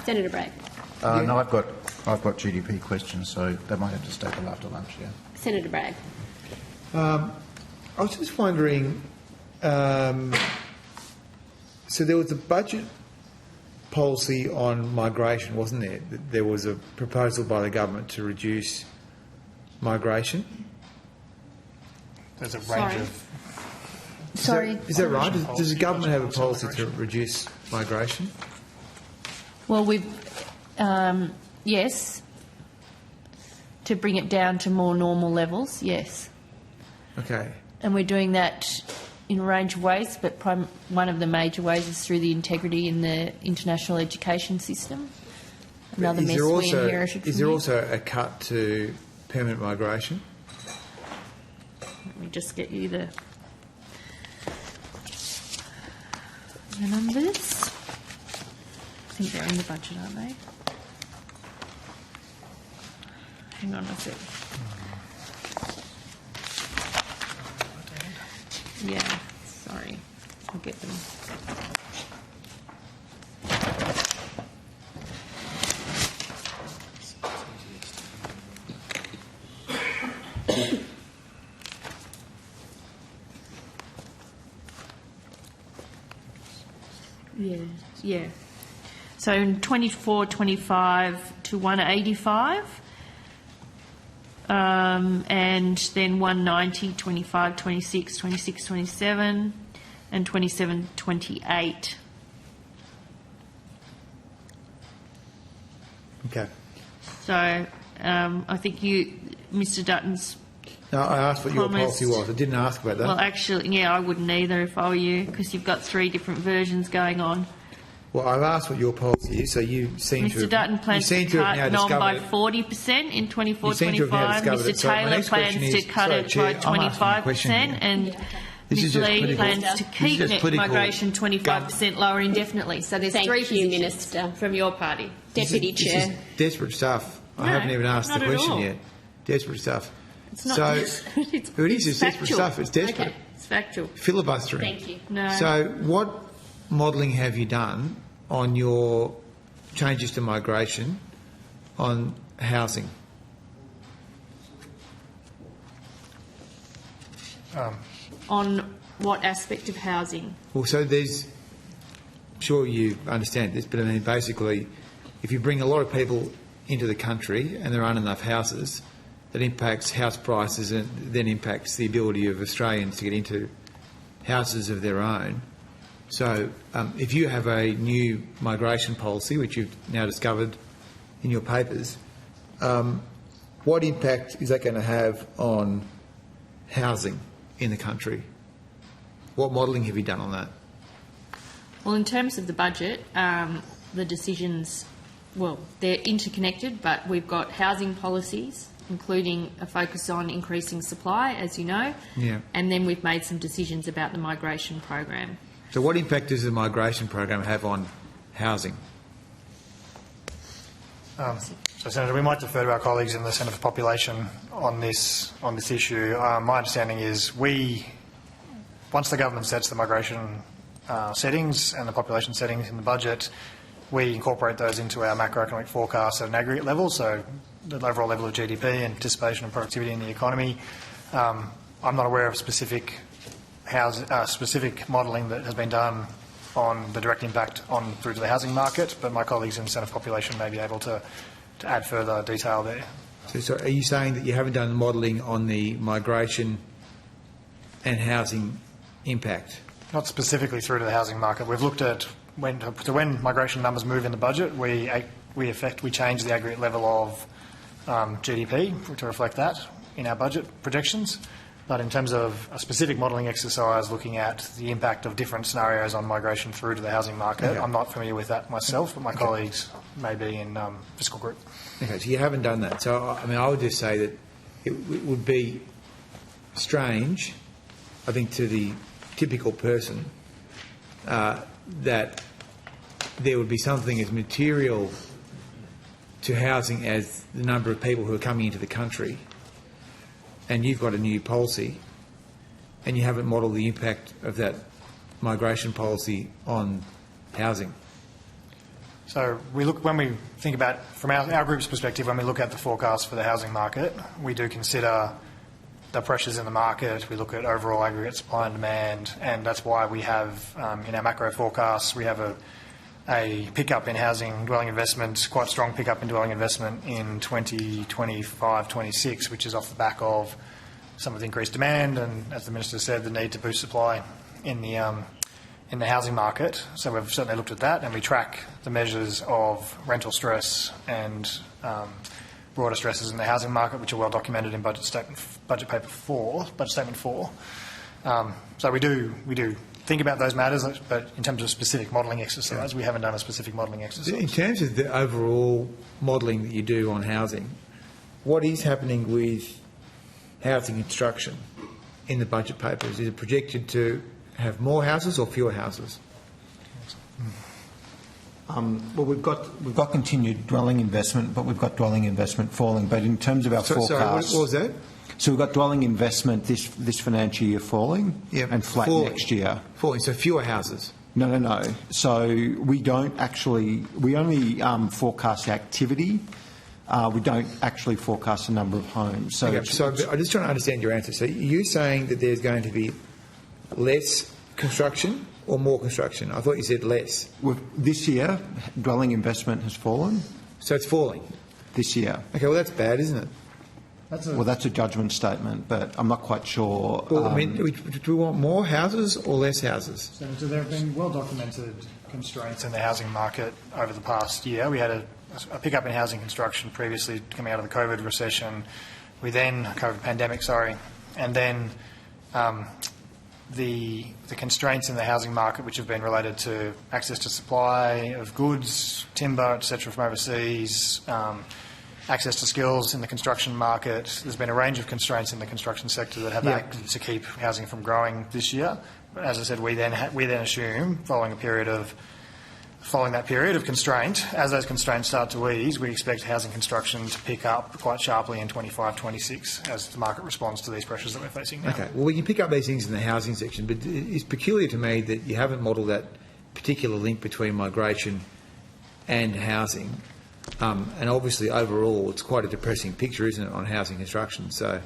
Senator Bragg. No, I've got GDP questions, so they might have to stay till after lunch. Yeah. Senator Bragg. I was just wondering. So there was a budget policy on migration, wasn't there? There was a proposal by the government to reduce migration. There's a range of... Sorry. Is that right? Does the government have a policy to reduce migration? Well, yes, to bring it down to more normal levels, yes. Okay. And we're doing that in a range of ways, but one of the major ways is through the integrity in the international education system. Another mess we inherited from Is there also a cut to permanent migration? Let me just get you the numbers. I think they're in the budget, aren't they? Hang on a sec. Yeah, sorry. I'll get them. Yeah. So in 24-25 to 185, and then 190, 25, 26, 26, 27, and 27, 28. Okay. So I think Mr. Dutton's. No, I asked what your policy was. I didn't ask about that. Well, actually, yeah, I wouldn't either if I were you, because you've got 3 different versions going on. Well, I've asked what your policy is, so you seem to have... Mr. Dutton plans to cut NOM by 40% in 24-25. Mr. Taylor plans to cut it by 25%, and Ms. Lee plans to keep net migration 25% lower indefinitely. So there's 3 positions Minister. From your party. Deputy Chair. This is desperate stuff. I No, haven't even asked the not at question all. yet. Desperate stuff. It's not desperate. it's it is. It's desperate factual. stuff. It's desperate. Okay. It's factual. Filibustering. Thank you. No. So what modelling have you done on your changes to migration on housing? On what aspect of housing? Well, so there's... I'm sure you understand this, but I mean, basically, if you bring a lot of people into the country and there aren't enough houses, that impacts house prices and then impacts the ability of Australians to get into houses of their own. So if you have a new migration policy, which you've now discovered in your papers, what impact is that going to have on housing in the country? What modelling have you done on that? Well, in terms of the budget, the decisions, well, they're interconnected, but we've got housing policies, including a focus on increasing supply, as you know, and then we've made some decisions about the migration program. So what impact does the migration program have on housing? So, Senator, we might defer to our colleagues in the Centre for Population on this issue. My understanding is once the government sets the migration settings and the population settings in the budget, we incorporate those into our macroeconomic forecasts at an aggregate level, so the overall level of GDP, anticipation of productivity in the economy. I'm not aware of specific modelling that has been done on the direct impact through to the housing market, but my colleagues in the Centre for Population may be able to add further detail there. So are you saying that you haven't done the modelling on the migration and housing impact? Not specifically through to the housing market. We've looked at when migration numbers move in the budget, we change the aggregate level of GDP to reflect that in our budget projections. But in terms of a specific modelling exercise looking at the impact of different scenarios on migration through to the housing market, okay. I'm not familiar with that myself, but my colleagues may be in fiscal group. Okay, so you haven't done that. So, I mean, I would just say that it would be strange, I think, to the typical person that there would be something as material to housing as the number of people who are coming into the country, and you've got a new policy and you haven't modelled the impact of that migration policy on housing. So when we think about, from our group's perspective, when we look at the forecast for the housing market, we do consider the pressures in the market, we look at overall aggregate supply and demand, and that's why we have, in our macro forecasts, we have a pickup in housing dwelling investment, quite strong pickup in dwelling investment in 2025-26, which is off the back of some of the increased demand and, as the Minister said, the need to boost supply in the housing market. So we've certainly looked at that, and we track the measures of rental stress and broader stresses in the housing market, which are well documented in budget statement 4. So we do think about those matters, but in terms of specific modelling exercise, we haven't done a specific modelling exercise. In terms of the overall modelling that you do on housing, what is happening with housing construction in the budget papers? Is it projected to have more houses or fewer houses? Well, we've got continued dwelling investment, but we've got dwelling investment falling. But in terms of our forecasts... Sorry, what was that? So we've got dwelling investment this financial year falling and flat next year. Falling, so fewer houses? No. So we don't actually... We only forecast activity. We don't actually forecast the number of homes. So, okay, so I'm just trying to understand your answer. So you're saying that there's going to be less construction or more construction? I thought you said less. This year, dwelling investment has fallen. So it's falling? This year. Okay, well, that's bad, isn't it? That's a judgment statement, but I'm not quite sure. Well, I mean, do we want more houses or less houses? So there have been well-documented constraints in the housing market over the past year. We had a pickup in housing construction previously coming out of the COVID recession. COVID pandemic, and then the constraints in the housing market, which have been related to access to supply of goods, timber, etc., from overseas, access to skills in the construction market. There's been a range of constraints in the construction sector that have acted to keep housing from growing this year. But as I said, we then assume, following that period of constraint, as those constraints start to ease, we expect housing construction to pick up quite sharply in 25-26 as the market responds to these pressures that we're facing now. Okay, well, we can pick up these things in the housing section, but it's peculiar to me that you haven't modelled that particular link between migration and housing. And obviously, overall, it's quite a depressing picture, isn't it, on housing construction? So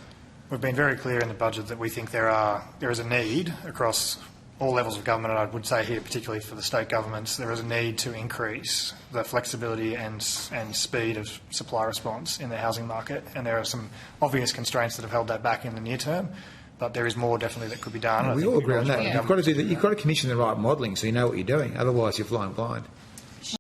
we've been very clear in the budget that we think there is a need across all levels of government, and I would say here particularly for the state governments, there is a need to increase the flexibility and speed of supply response in the housing market, and there are some obvious constraints that have held that back in the near term, but there is more definitely that could be done. We all agree on that. You've got to commission the right modelling so you know what you're doing, otherwise you're flying blind.